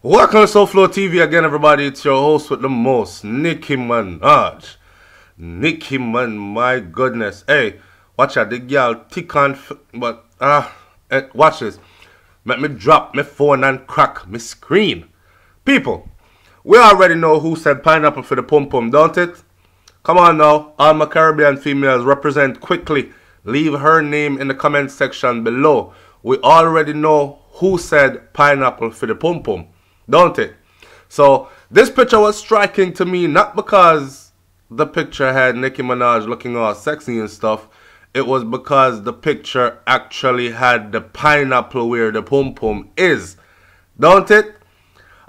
Welcome to SouFLoTV again, everybody. It's your host with the most, Nicki Minaj. Nicki Minaj, my goodness. Hey, watch out, the girl tick on, but watch this. Let me drop my phone and crack my screen. People, we already know who said pineapple for the Pumpum, don't it? Come on now, all my Caribbean females represent quickly. Leave her name in the comment section below. We already know who said pineapple for the Pumpum, don't it? So this picture was striking to me, not because the picture had Nicki Minaj looking all sexy and stuff. It was because the picture actually had the pineapple where the Pumpum is, don't it?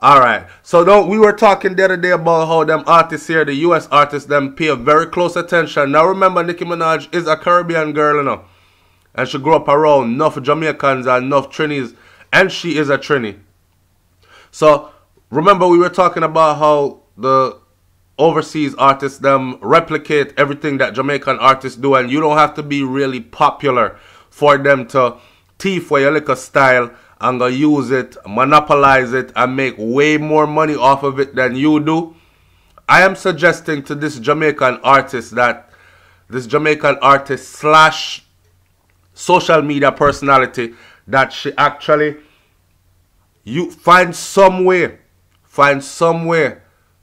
Alright, so we were talking the other day about how them artists here, the US artists, them pay very close attention. Now remember, Nicki Minaj is a Caribbean girl, you know, and she grew up around enough Jamaicans and enough Trinis, and she is a Trini. So remember, we were talking about how the overseas artists, them replicate everything that Jamaican artists do, and you don't have to be really popular for them to thief for your liquor style and go use it, monopolize it, and make way more money off of it than you do. I am suggesting to this Jamaican artist slash social media personality that she actually find some way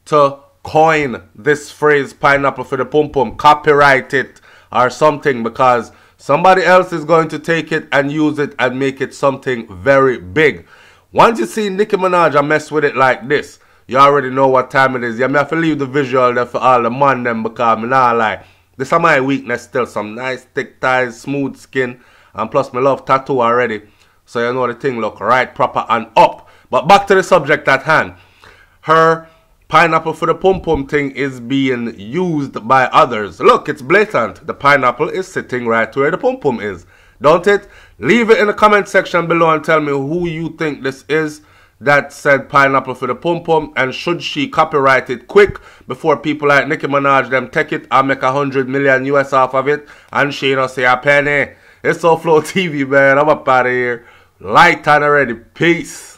to coin this phrase pineapple for the Pumpum, copyright it or something, because somebody else is going to take it and use it and make it something very big. Once you see Nicki Minaj mess with it like this, you already know what time it is. Yeah, me have to leave the visual there for all the man them, because me not lie, this is my weakness still. Some nice thick thighs, smooth skin, and plus me love tattoo already. So you know the thing look right, proper and up. But back to the subject at hand. Her pineapple for the Pumpum thing is being used by others. Look, it's blatant. The pineapple is sitting right where the Pumpum is, don't it? Leave it in the comment section below and tell me who you think this is that said pineapple for the Pumpum, and should she copyright it quick before people like Nicki Minaj them take it and make 100 million US off of it and she don't say a penny. It's SouFLoTV, man. I'm up out of here. Light on already. Peace.